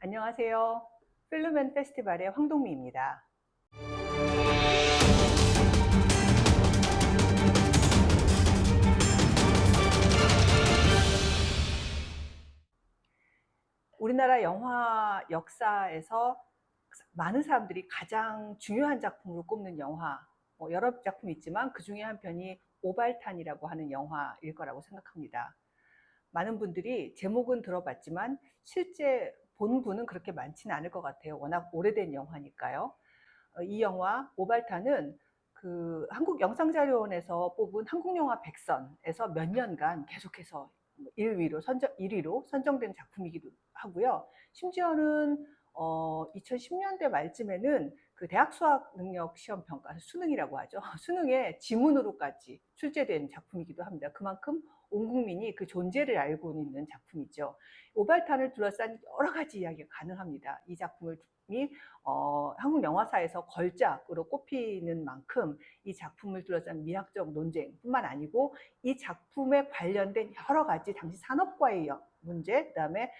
안녕하세요. 필름앤 페스티벌의 황동미입니다. 우리나라 영화 역사에서 많은 사람들이 가장 중요한 작품으로 꼽는 영화, 여러 작품이 있지만 그 중에 한 편이 오발탄이라고 하는 영화일 거라고 생각합니다. 많은 분들이 제목은 들어봤지만 실제 본 분은 그렇게 많지는 않을 것 같아요. 워낙 오래된 영화니까요. 이 영화 오발탄은 그 한국영상자료원에서 뽑은 한국영화 100선에서 몇 년간 계속해서 1위로 선정된 작품이기도 하고요. 심지어는 2010년대 말쯤에는 그 대학 수학 능력 시험 평가 수능이라고 하죠. 수능의 지문으로까지 출제된 작품이기도 합니다. 그만큼 온 국민이 그 존재를 알고 있는 작품이죠. 오발탄을 둘러싼 여러 가지 이야기가 가능합니다. 이 작품이 한국 영화사에서 걸작으로 꼽히는 만큼 이 작품을 둘러싼 미학적 논쟁뿐만 아니고 이 작품에 관련된 여러 가지 당시 산업과의 문제, 그다음에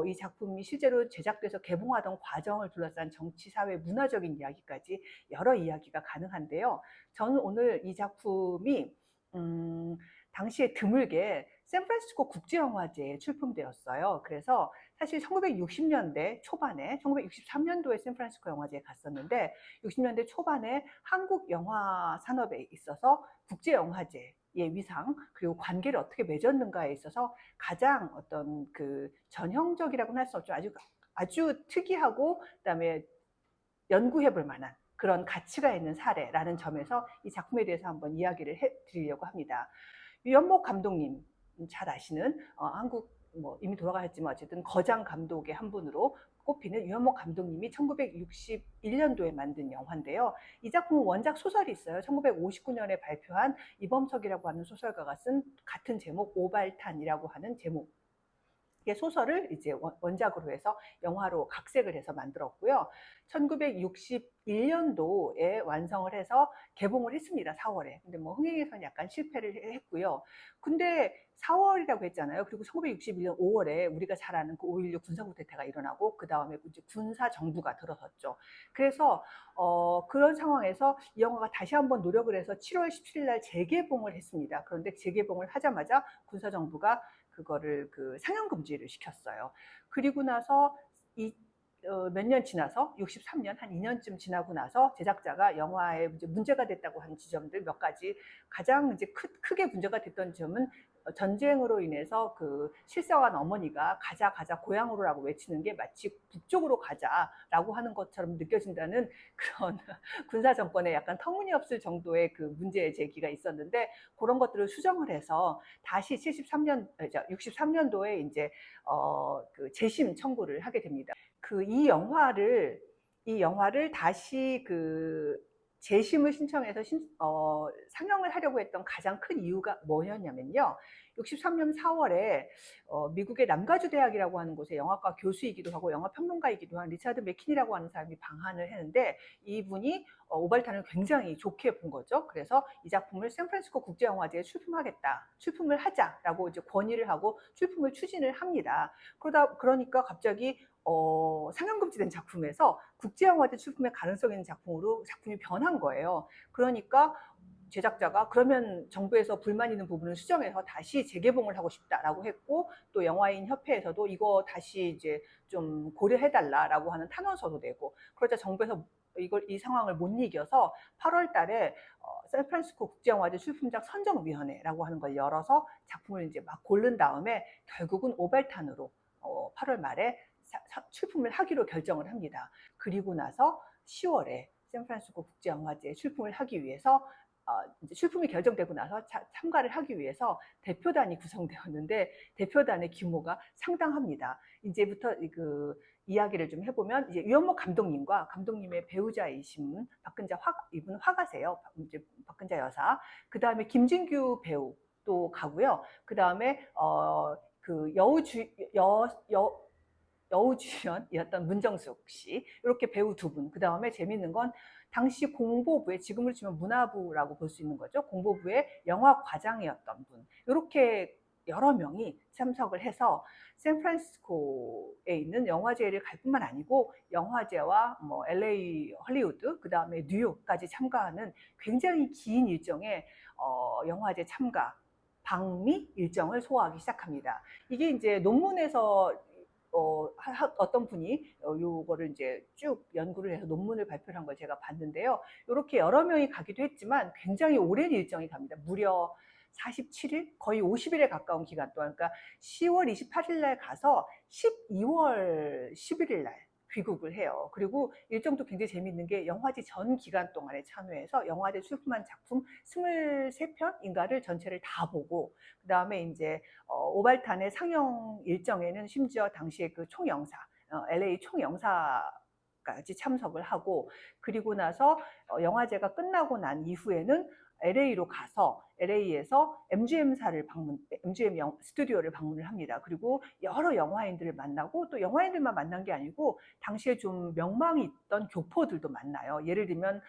이 작품이 실제로 제작돼서 개봉하던 과정을 둘러싼 정치, 사회, 문화적인 이야기까지 여러 이야기가 가능한데요. 저는 오늘 이 작품이 당시에 드물게 샌프란시스코 국제영화제에 출품되었어요. 그래서 사실 1960년대 초반에 1963년도에 샌프란시스코 영화제에 갔었는데 60년대 초반에 한국 영화 산업에 있어서 국제영화제의 위상 그리고 관계를 어떻게 맺었는가에 있어서 가장 어떤 그 전형적이라고는 할 수 없죠. 아주 특이하고 그다음에 연구해볼 만한 그런 가치가 있는 사례라는 점에서 이 작품에 대해서 한번 이야기를 해드리려고 합니다. 유연목 감독님 잘 아시는 한국 이미 돌아가셨지만 어쨌든 거장 감독의 한 분으로 꼽히는 유연목 감독님이 1961년도에 만든 영화인데요. 이 작품은 원작 소설이 있어요. 1959년에 발표한 이범석이라고 하는 소설가가 쓴 같은 제목 오발탄이라고 하는 제목 소설을 이제 원작으로 해서 영화로 각색을 해서 만들었고요. 1961년도에 완성을 해서 개봉을 했습니다. 4월에. 근데 흥행에서는 약간 실패를 했고요. 근데 4월이라고 했잖아요. 그리고 1961년 5월에 우리가 잘 아는 그 5.16 군사쿠데타가 일어나고 그 다음에 이제 군사 정부가 들어섰죠. 그래서 그런 상황에서 이 영화가 다시 한번 노력을 해서 7월 17일 날 재개봉을 했습니다. 그런데 재개봉을 하자마자 군사 정부가 그거를 상영 금지를 시켰어요. 그리고 나서 몇 년 지나서 63년 한 2년쯤 지나고 나서 제작자가 영화에 문제가 됐다고 하는 지점들 몇 가지 가장 이제 크게 문제가 됐던 점은 전쟁으로 인해서 그 실사한 어머니가 가자 고향으로라고 외치는 게 마치 북쪽으로 가자라고 하는 것처럼 느껴진다는 그런 군사 정권에 약간 터무니없을 정도의 그 문제 제기가 있었는데 그런 것들을 수정을 해서 다시 63년도에 이제 그 재심 청구를 하게 됩니다. 이 영화를 다시 그 재심을 신청해서 상영을 하려고 했던 가장 큰 이유가 뭐였냐면요. 63년 4월에 미국의 남가주 대학이라고 하는 곳에 영화과 교수이기도 하고 영화 평론가이기도 한 리차드 맥킨이라고 하는 사람이 방한을 했는데 이분이 오발탄을 굉장히 좋게 본 거죠. 그래서 이 작품을 샌프란시스코 국제영화제에 출품을 하자라고 이제 건의를 하고 출품을 추진을 합니다. 그러니까 갑자기 상영 금지된 작품에서 국제영화제 출품의 가능성이 있는 작품으로 작품이 변한 거예요. 그러니까 제작자가 그러면 정부에서 불만 있는 부분을 수정해서 다시 재개봉을 하고 싶다라고 했고 또 영화인 협회에서도 이거 다시 이제 좀 고려해달라라고 하는 탄원서도 내고 그러자 정부에서 이 상황을 못 이겨서 8월 달에 샌프란시스코 국제영화제 출품작 선정위원회라고 하는 걸 열어서 작품을 이제 막 고른 다음에 결국은 오발탄으로 8월 말에 출품을 하기로 결정을 합니다. 그리고 나서 10월에 샌프란시스코 국제영화제에 출품을 하기 위해서 이제 출품이 결정되고 나서 참가를 하기 위해서 대표단이 구성되었는데 대표단의 규모가 상당합니다. 이제부터 그 이야기를 좀 해보면 이제 유연목 감독님과 감독님의 배우자이신 이분 화가세요. 이제 박근자 여사. 그 다음에 김진규 배우도 가고요. 그 다음에 그 여우주연이었던 문정숙 씨 이렇게 배우 두 분. 그 다음에 재밌는 건 당시 공보부에 지금으로 치면 문화부라고 볼 수 있는 거죠. 공보부의 영화 과장이었던 분. 이렇게 여러 명이 참석을 해서 샌프란시스코에 있는 영화제를 갈 뿐만 아니고 영화제와 뭐 LA 헐리우드 그다음에 뉴욕까지 참가하는 굉장히 긴 일정의 영화제 참가 방미 일정을 소화하기 시작합니다. 이게 이제 논문에서 어떤 분이 요거를 이제 쭉 연구를 해서 논문을 발표를 한 걸 제가 봤는데요. 이렇게 여러 명이 가기도 했지만 굉장히 오랜 일정이 갑니다. 무려 47일? 거의 50일에 가까운 기간 동안. 그러니까 10월 28일 날 가서 12월 11일 날 귀국을 해요. 그리고 일정도 굉장히 재미있는 게 영화제 전 기간 동안에 참여해서 영화제 출품한 작품 23편인가를 전체를 다 보고 그다음에 이제 오발탄의 상영 일정에는 심지어 당시에 그 총영사, LA 총영사까지 참석을 하고 그리고 나서 영화제가 끝나고 난 이후에는 LA로 가서 LA에서 MGM 스튜디오를 방문을 합니다. 그리고 여러 영화인들을 만나고 또 영화인들만 만난 게 아니고 당시에 좀 명망이 있던 교포들도 만나요. 예를 들면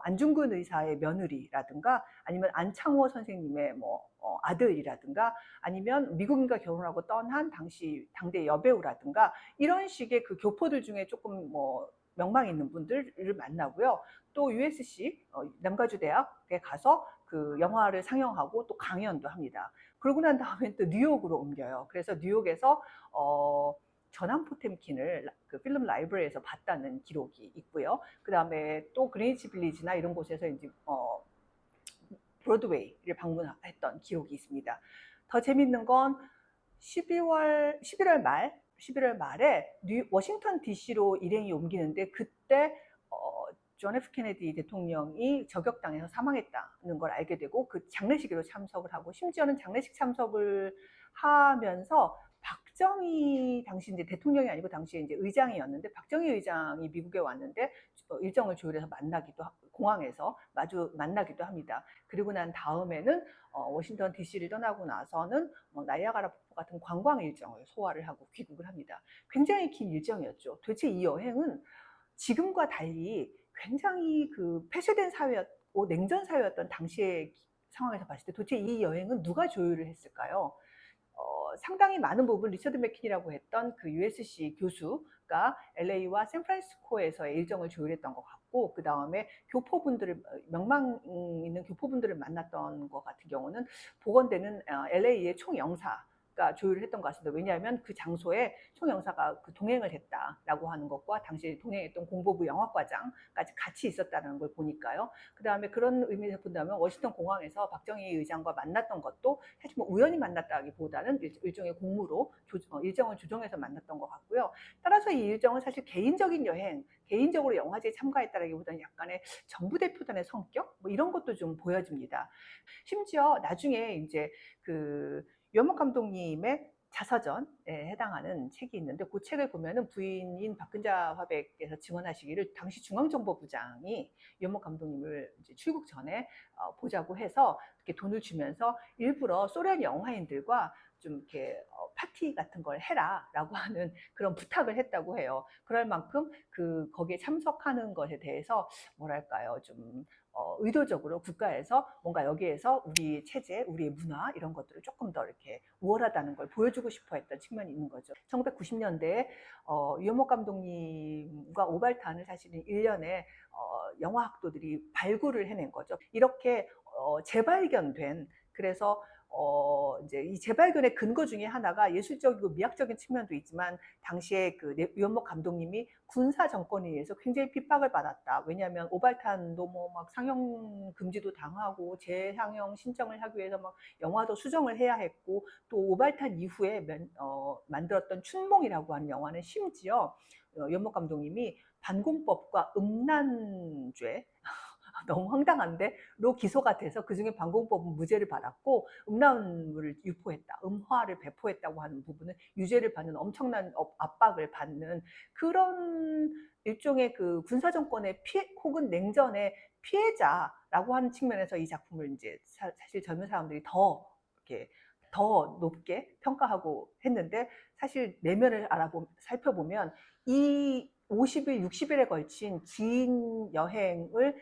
안중근 의사의 며느리라든가 아니면 안창호 선생님의 뭐 아들이라든가 아니면 미국인과 결혼하고 떠난 당시 당대 여배우라든가 이런 식의 그 교포들 중에 조금 뭐 명망 있는 분들을 만나고요. 또 USC 남가주 대학에 가서 그 영화를 상영하고 또 강연도 합니다. 그러고 난 다음에 또 뉴욕으로 옮겨요. 그래서 뉴욕에서 전함 포템킨을 그 필름 라이브러리에서 봤다는 기록이 있고요. 그 다음에 또 그레니치 빌리지나 이런 곳에서 이제 브로드웨이를 방문했던 기록이 있습니다. 더 재밌는 건 11월 말에 워싱턴 DC로 일행이 옮기는데 그때 존 F 케네디 대통령이 저격당해서 사망했다는 걸 알게 되고 그 장례식에도 참석을 하고 심지어는 장례식 참석을 하면서 박정희 당시 이제 대통령이 아니고 당시에 이제 의장이었는데 박정희 의장이 미국에 왔는데 일정을 조율해서 만나기도 공항에서 마주 만나기도 합니다. 그리고 난 다음에는 워싱턴 DC를 떠나고 나서는 나이아가라 폭포 같은 관광 일정을 소화를 하고 귀국을 합니다. 굉장히 긴 일정이었죠. 도대체 이 여행은 지금과 달리 굉장히 그 폐쇄된 사회였고 냉전 사회였던 당시의 상황에서 봤을 때 도대체 이 여행은 누가 조율을 했을까요? 상당히 많은 부분 리처드 맥킨이라고 했던 그 USC 교수가 LA와 샌프란시스코에서의 일정을 조율했던 것 같고 그 다음에 교포분들을 명망 있는 교포분들을 만났던 것 같은 경우는 복원되는 LA의 총영사 조율을 했던 것 같습니다. 왜냐하면 그 장소에 총영사가 그 동행을 했다라고 하는 것과 당시 동행했던 공보부 영화과장까지 같이 있었다는 걸 보니까요. 그 다음에 그런 의미에서 본다면 워싱턴 공항에서 박정희 의장과 만났던 것도 사실 뭐 우연히 만났다기보다는 일종의 공무로 일정을 조정해서 만났던 것 같고요. 따라서 이 일정은 사실 개인적인 여행, 개인적으로 영화제에 참가했다라기보다는 약간의 정부 대표단의 성격 뭐 이런 것도 좀 보여집니다. 심지어 나중에 이제 그 유현목 감독님의 자서전에 해당하는 책이 있는데 그 책을 보면은 부인인 박근자 화백께서 증언하시기를 당시 중앙정보부장이 유현목 감독님을 이제 출국 전에 보자고 해서 이렇게 돈을 주면서 일부러 소련 영화인들과 좀 이렇게 파티 같은 걸 해라라고 하는 그런 부탁을 했다고 해요. 그럴 만큼 그 거기에 참석하는 것에 대해서 뭐랄까요 좀 의도적으로 국가에서 뭔가 여기에서 우리 체제, 우리의 문화 이런 것들을 조금 더 이렇게 우월하다는 걸 보여주고 싶어 했던 측면이 있는 거죠. 1990년대에 유현목 감독님과 오발탄을 사실은 1년에 영화학도들이 발굴을 해낸 거죠. 이렇게 재발견된 그래서 이제 이 재발견의 근거 중에 하나가 예술적이고 미학적인 측면도 있지만 당시에 그 유현목 감독님이 군사 정권에 의해서 굉장히 핍박을 받았다. 왜냐하면 오발탄도 뭐 막 상영 금지도 당하고 재상영 신청을 하기 위해서 막 영화도 수정을 해야 했고 또 오발탄 이후에 만들었던 춘몽이라고 하는 영화는 심지어 유현목 감독님이 반공법과 음란죄 너무 황당한데로 기소가 돼서 그중에 반공법은 무죄를 받았고 음란물을 유포했다, 음화를 배포했다고 하는 부분은 유죄를 받는 엄청난 압박을 받는 그런 일종의 그 군사 정권의 피해 혹은 냉전의 피해자라고 하는 측면에서 이 작품을 이제 사실 젊은 사람들이 더 이렇게 더 높게 평가하고 했는데 사실 내면을 살펴보면 이 50일, 60일에 걸친 긴 여행을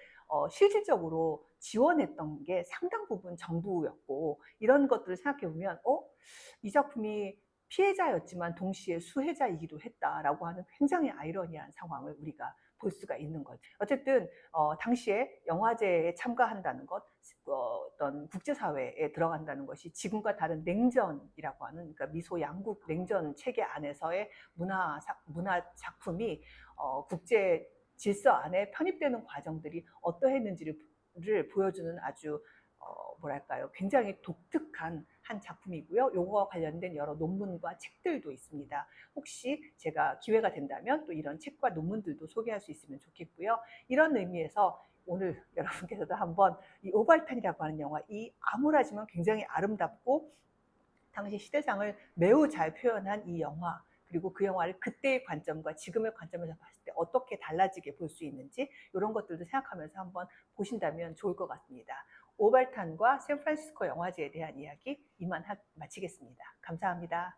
실질적으로 지원했던 게 상당 부분 정부였고 이런 것들을 생각해 보면 이 작품이 피해자였지만 동시에 수혜자이기도 했다라고 하는 굉장히 아이러니한 상황을 우리가 볼 수가 있는 거죠. 어쨌든 당시에 영화제에 참가한다는 것, 어떤 국제사회에 들어간다는 것이 지금과 다른 냉전이라고 하는, 그러니까 미소 양국 냉전 체계 안에서의 문화 작품이 국제 질서 안에 편입되는 과정들이 어떠했는지를 보여주는 아주 뭐랄까요, 굉장히 독특한 한 작품이고요. 요거와 관련된 여러 논문과 책들도 있습니다. 혹시 제가 기회가 된다면 또 이런 책과 논문들도 소개할 수 있으면 좋겠고요. 이런 의미에서 오늘 여러분께서도 한번 이 오발탄이라고 하는 영화, 이 암울하지만 굉장히 아름답고 당시 시대상을 매우 잘 표현한 이 영화, 그리고 그 영화를 그때의 관점과 지금의 관점에서 봤을 때 어떻게 달라지게 볼 수 있는지 이런 것들도 생각하면서 한번 보신다면 좋을 것 같습니다. 오발탄과 샌프란시스코 영화제에 대한 이야기 이만 마치겠습니다. 감사합니다.